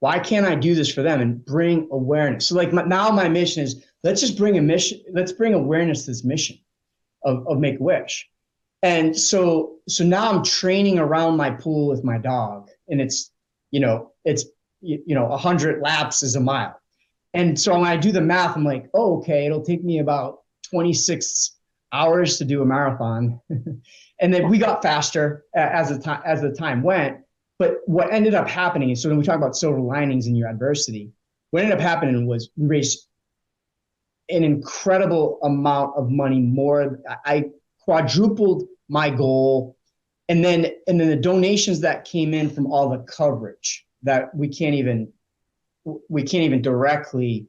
Why can't I do this for them and bring awareness? So like now my mission is, let's bring awareness to this mission of Make-A-Wish. And so now I'm training around my pool with my dog, and it's 100 laps is a mile. And so when I do the math, I'm like, oh, okay, it'll take me about 26 hours to do a marathon. And then we got faster as the time went. But what ended up happening is, so when we talk about silver linings in your adversity, what ended up happening was we raised an incredible amount of money more. I quadrupled my goal. And then the donations that came in from all the coverage that we can't even directly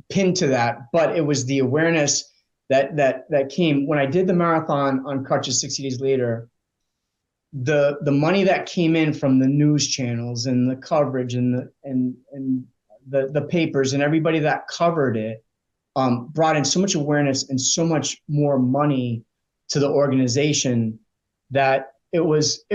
pin to that, but it was the awareness that came when I did the marathon on crutches 60 days later. The money that came in from the news channels and the coverage and the papers and everybody that covered it brought in so much awareness and so much more money to the organization that it was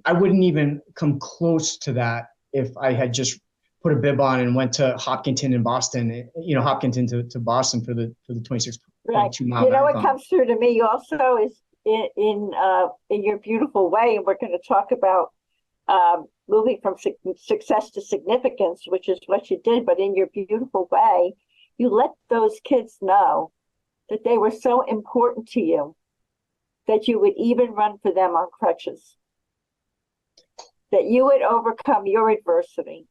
I wouldn't even come close to that if I had just put a bib on and went to Hopkinton in Boston, Hopkinton to Boston for the 26.2 mile marathon. What comes through to me also is in your beautiful way, and we're going to talk about moving from success to significance, which is what you did, but in your beautiful way, you let those kids know that they were so important to you that you would even run for them on crutches, that you would overcome your adversity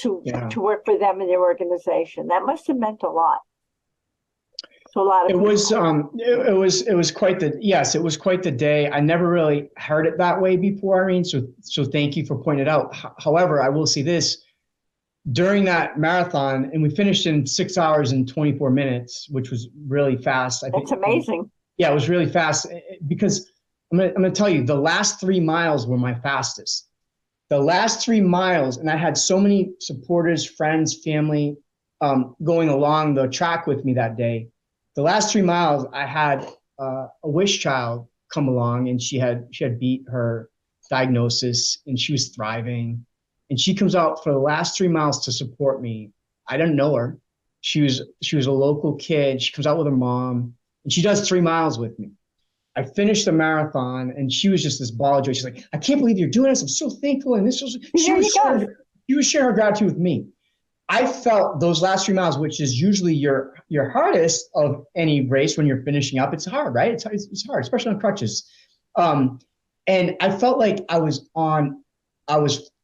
to work for them in their organization. That must have meant a lot to a lot of people. It was quite the day. I never really heard it that way before, Irene. So thank you for pointing it out. However, I will say this. During that marathon, and we finished in 6 hours and 24 minutes, which was really fast. That's amazing. Yeah, it was really fast because I'm gonna tell you, the last 3 miles were my fastest. The last 3 miles, and I had so many supporters, friends, family going along the track with me that day. The last 3 miles, I had a wish child come along, and she had beat her diagnosis, and she was thriving. And she comes out for the last 3 miles to support me. I didn't know her. She was a local kid. She comes out with her mom, and she does 3 miles with me. I finished the marathon, and she was just this ball of joy. She's like, I can't believe you're doing this. I'm so thankful. And she was sharing her gratitude with me. I felt those last 3 miles, which is usually your hardest of any race when you're finishing up. It's hard, right? It's hard, especially on crutches. And I felt like I was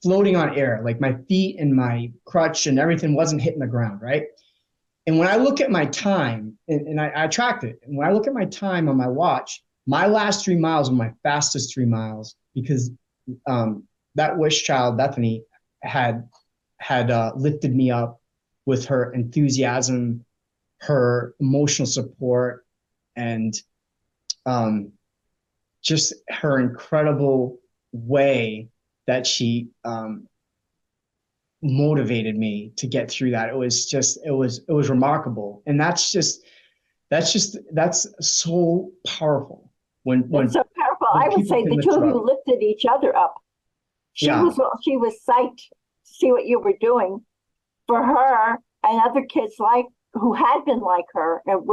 floating on air, like my feet and my crutch and everything wasn't hitting the ground, right? And when I look at my time, and I tracked it, and when I look at my time on my watch, my last 3 miles were my fastest 3 miles because that wish child, Bethany, had lifted me up with her enthusiasm, her emotional support, and just her incredible way that she motivated me to get through that. It was remarkable. And that's so powerful. When so powerful. I would say the two of you lifted each other up. She was psyched to see what you were doing for her and other kids who had been like her, and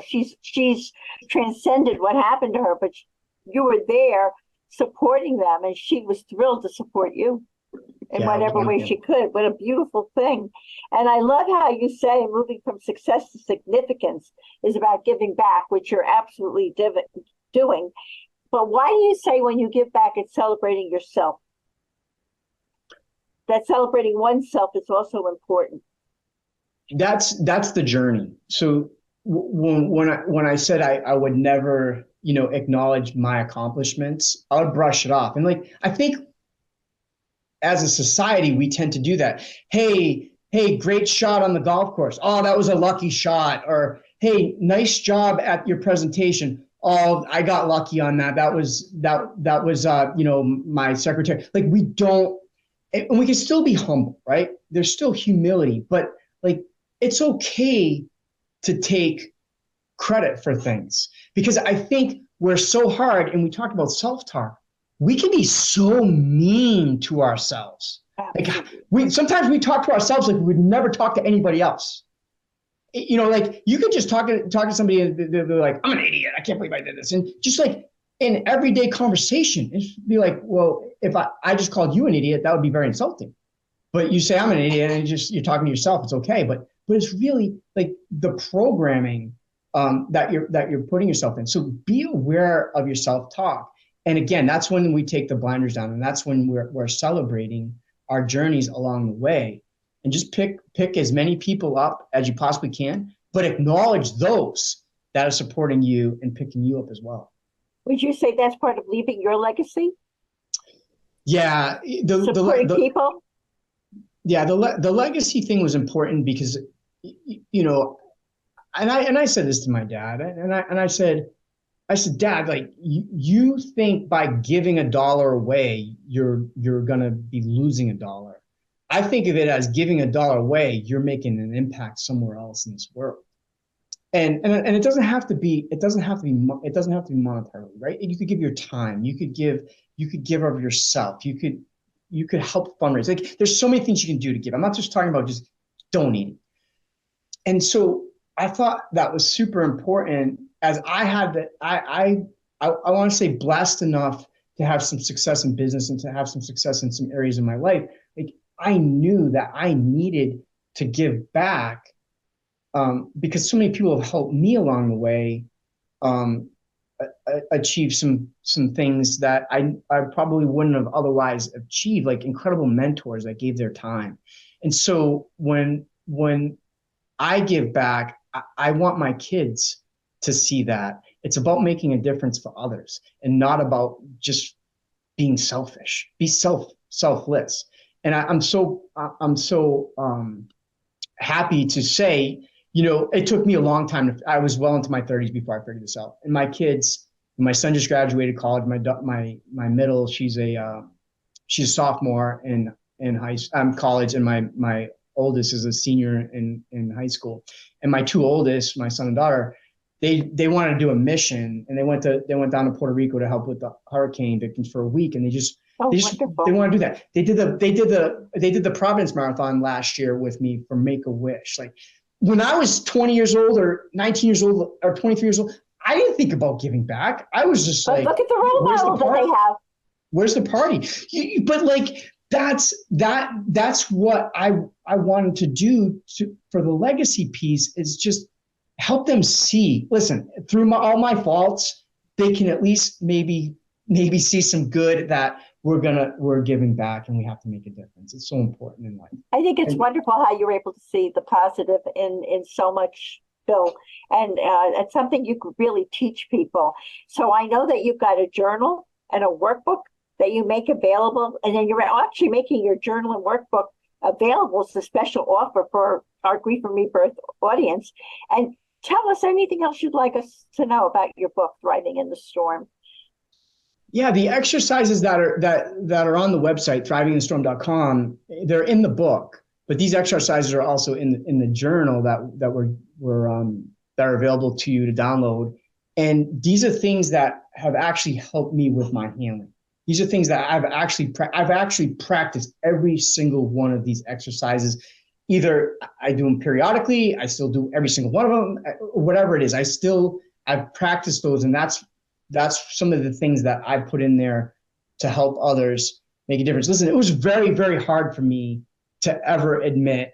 she's transcended what happened to her, but you were there supporting them, and she was thrilled to support you in whatever way she could. What a beautiful thing. And I love how you say moving from success to significance is about giving back, which you're absolutely doing. But why do you say when you give back, it's celebrating yourself? That celebrating oneself is also important. That's the journey. So when I said I would never, acknowledge my accomplishments, I would brush it off. And I think as a society, we tend to do that. Hey, great shot on the golf course. Oh, that was a lucky shot. Or, hey, nice job at your presentation. Oh, I got lucky on that. That was my secretary. We don't, and we can still be humble, right? There's still humility, but it's okay to take credit for things, because I think we're so hard, and we talked about self-talk. We can be so mean to ourselves. Sometimes we talk to ourselves like we would never talk to anybody else. You could just talk to somebody and they're like, I'm an idiot. I can't believe I did this. And just in everyday conversation, it'd be like, well, if I just called you an idiot, that would be very insulting. But you say I'm an idiot and you're talking to yourself, it's okay. But it's really the programming that you're putting yourself in. So be aware of your self-talk. And again, that's when we take the blinders down, and that's when we're celebrating our journeys along the way. And just pick as many people up as you possibly can, but acknowledge those that are supporting you and picking you up as well. Would you say that's part of leaving your legacy? Yeah, supporting people. Yeah, the legacy thing was important because, and I said this to my dad, and I said, Dad, you think by giving $1 away, you're gonna be losing $1. I think of it as giving $1 away, you're making an impact somewhere else in this world. And it doesn't have to be monetarily, right? You could give your time, you could give of yourself, you could help fundraise. There's so many things you can do to give. I'm not just talking about just donating. And so I thought that was super important, as I had that I want to say blessed enough to have some success in business and to have some success in some areas of my life. I knew that I needed to give back because so many people have helped me along the way achieve some things that I probably wouldn't have otherwise achieved, like incredible mentors that gave their time. And so when I give back, I want my kids to see that it's about making a difference for others and not about just being selfish. Be selfless. And I'm so happy to say, it took me a long time. I was well into my 30s before I figured this out. And my kids, my son just graduated college. My middle, she's a sophomore in college, and my oldest is a senior in high school. And my two oldest, my son and daughter, they wanted to do a mission, and they went down to Puerto Rico to help with the hurricane victims for a week, and they want to do that. They did the Providence Marathon last year with me for Make-A-Wish. When I was 20 years old or 19 years old or 23 years old, I didn't think about giving back. I was just look at the role model that they have. Where's the party? That's what I wanted to do for the legacy piece, is just help them see, listen, through all my faults, they can at least maybe see some good that we're giving back, and we have to make a difference. It's so important in life. I think it's wonderful how you're able to see the positive in so much, Bill, and it's something you could really teach people. So I know that you've got a journal and a workbook that you make available, and then you're actually making your journal and workbook available as a special offer for our Grief and Rebirth audience. And tell us anything else you'd like us to know about your book, Thriving in the Storm. Yeah, the exercises that are on the website, thrivinginthestorm.com, they're in the book, but these exercises are also in the journal that are available to you to download. And these are things that have actually helped me with my healing. These are things that I've actually practiced every single one of these exercises. Either I do them periodically, I still do every single one of them, whatever it is. I've practiced those, and that's some of the things that I put in there to help others make a difference. Listen, it was very, very hard for me to ever admit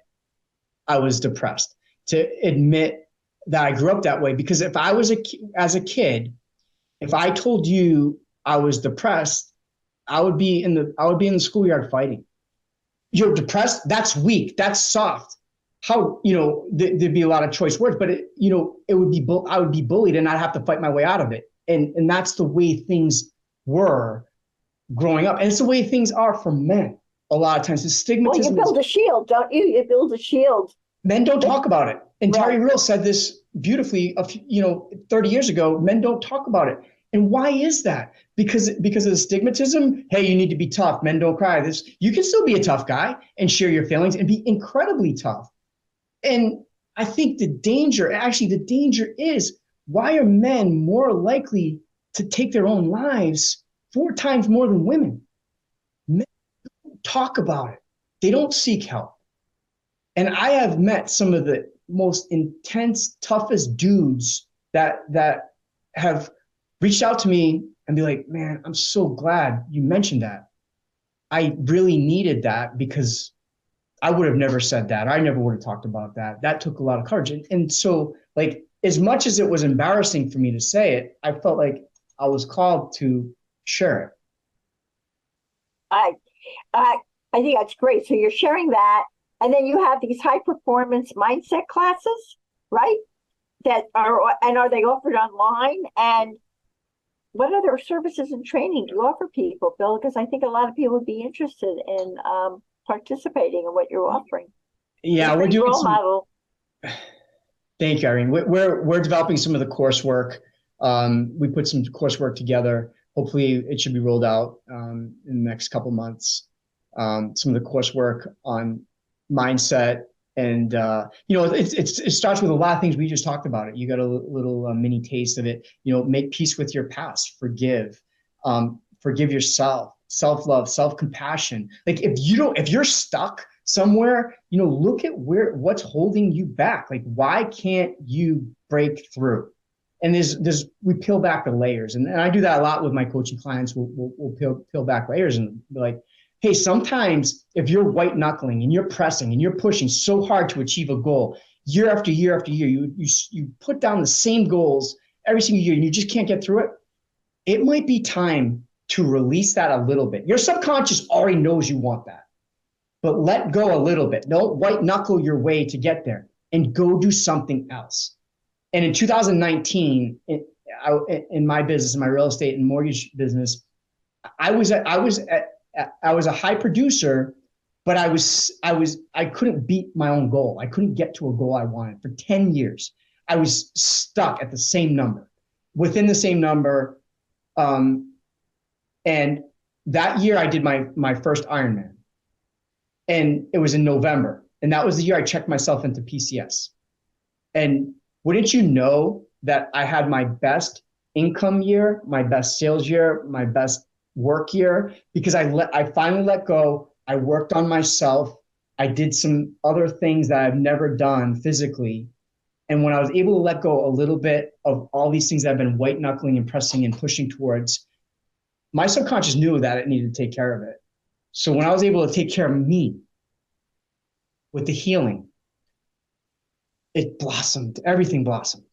I was depressed, to admit that I grew up that way. Because if I was as a kid, if I told you I was depressed, I would be in the schoolyard fighting. You're depressed? That's weak. That's soft. How, there'd be a lot of choice words, but I would be bullied and I'd have to fight my way out of it. And that's the way things were growing up. And it's the way things are for men a lot of times. The stigmatism. Well, you build a shield, don't you? You build a shield. Men don't talk about it. And Right. Terry Real said this beautifully, 30 years ago. Men don't talk about it. And why is that? Because of the stigmatism. Hey, you need to be tough. Men don't cry. You can still be a tough guy and share your feelings and be incredibly tough. And I think the danger is, why are men more likely to take their own lives 4 times more than women? Men don't talk about it. They don't seek help. And I have met some of the most intense, toughest dudes that have reached out to me and be like, man, I'm so glad you mentioned that. I really needed that, because I would have never said that. I never would have talked about that. That took a lot of courage. And so, like, as much as it was embarrassing for me to say it, I felt like I was called to share it. I think that's great. So you're sharing that, and then you have these high performance mindset classes, right? Are they offered online? And what other services and training do you offer people, Bill? Because I think a lot of people would be interested in participating in what you're offering. Yeah, we're doing some model. Thank you, Irene. We're developing some of the coursework. We put some coursework together. Hopefully, it should be rolled out in the next couple months. Some of the coursework on mindset, and it starts with a lot of things we just talked about. It. You got a little mini taste of it. Make peace with your past. Forgive yourself. Self-love, self-compassion. Like, if you're stuck somewhere, look at what's holding you back. Like, why can't you break through? And we peel back the layers. And I do that a lot with my coaching clients. We'll peel back layers and be like, hey, sometimes if you're white knuckling and you're pressing and you're pushing so hard to achieve a goal year after year after year, you put down the same goals every single year and you just can't get through it. It might be time to release that a little bit. Your subconscious already knows you want that, but let go a little bit. Don't white knuckle your way to get there, and go do something else. And in 2019, in my business, in my real estate and mortgage business, I was a high producer, but I couldn't beat my own goal. I couldn't get to a goal I wanted for 10 years. I was stuck at the same number, within the same number. And that year I did my first Ironman, and it was in November. And that was the year I checked myself into PCS. And wouldn't you know that I had my best income year, my best sales year, my best work year, because I finally let go. I worked on myself. I did some other things that I've never done physically. And when I was able to let go a little bit of all these things that I've been white knuckling and pressing and pushing towards, my subconscious knew that it needed to take care of it. So when I was able to take care of me with the healing, it blossomed. Everything blossomed.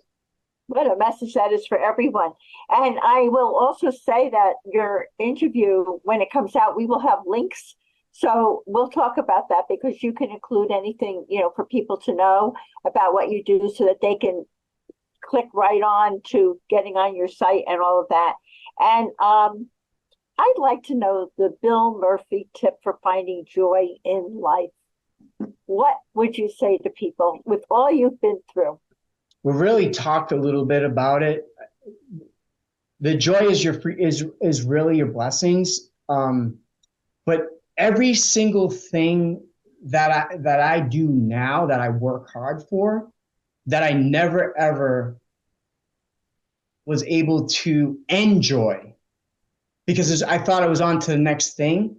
What a message that is for everyone. And I will also say that your interview, when it comes out, we will have links. So we'll talk about that, because you can include anything, for people to know about what you do, so that they can click right on to getting on your site and all of that. And I'd like to know the Bill Murphy tip for finding joy in life. What would you say to people with all you've been through? We really talked a little bit about it. The joy is really your blessings. But every single thing that I do now, that I work hard for, that I never ever was able to enjoy, because I thought I was on to the next thing.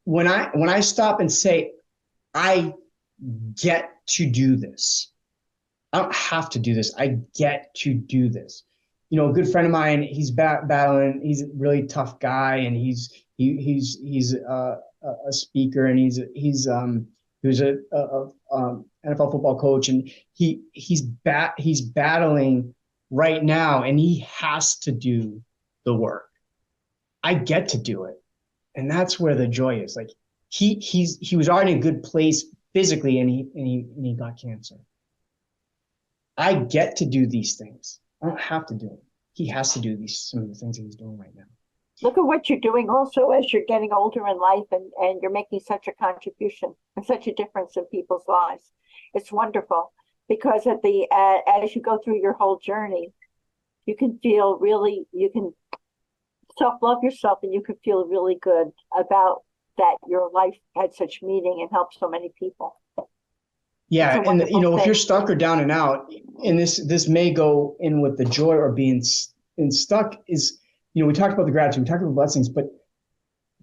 When I stop and say, I get to do this. I don't have to do this. I get to do this. a good friend of mine, he's battling. He's a really tough guy, and he's a speaker, and he was a NFL football coach, and he's battling right now, and he has to do the work. I get to do it, and that's where the joy is. Like he was already in a good place physically, and he got cancer. I get to do these things. I don't have to do them. He has to do some of the things that he's doing right now. Look at what you're doing also as you're getting older in life, and you're making such a contribution and such a difference in people's lives. It's wonderful because as you go through your whole journey, you can self-love yourself, and you can feel really good about that your life had such meaning and helped so many people. Yeah, and if you're stuck or down and out, and this may go in with the joy or being stuck is, we talked about the gratitude, we talked about blessings, but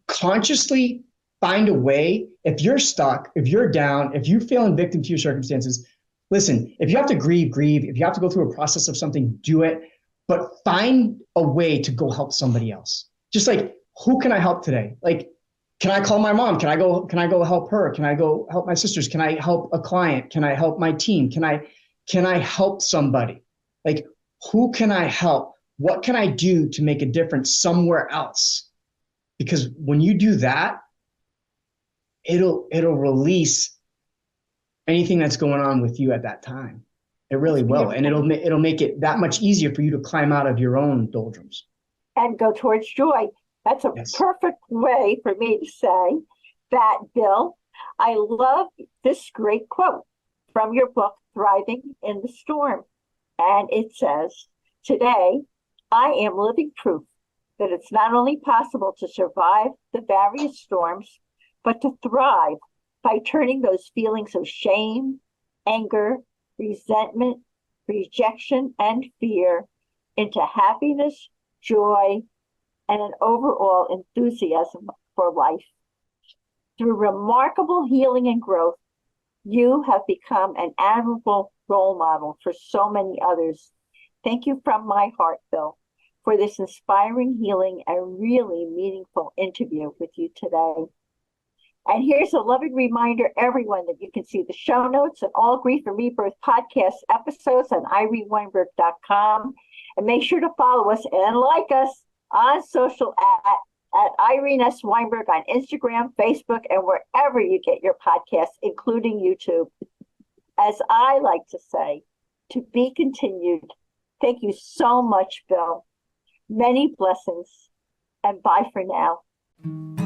consciously find a way. If you're stuck, if you're down, if you're feeling victim to your circumstances, listen, if you have to grieve, if you have to go through a process of something, do it, but find a way to go help somebody else. Just like, who can I help today? Like, can I call my mom? Can I go help her? Can I go help my sisters? Can I help a client? Can I help my team? Can I help somebody? Like, who can I help? What can I do to make a difference somewhere else? Because when you do that, it'll release anything that's going on with you at that time. It really will. And it'll make it that much easier for you to climb out of your own doldrums. And go towards joy. That's a perfect way for me to say that, Bill. I love this great quote from your book, Thriving in the Storm. And it says, today, I am living proof that it's not only possible to survive the various storms, but to thrive by turning those feelings of shame, anger, resentment, rejection, and fear into happiness, joy, and an overall enthusiasm for life. Through remarkable healing and growth, you have become an admirable role model for so many others. Thank you from my heart, Bill, for this inspiring, healing, and really meaningful interview with you today. And here's a loving reminder, everyone, that you can see the show notes and all Grief and Rebirth podcast episodes on ireneweinberg.com. And make sure to follow us and like us on social at Irene S. Weinberg on Instagram, Facebook, and wherever you get your podcasts, including YouTube. As I like to say, to be continued. Thank you so much, Bill. Many blessings, and bye for now.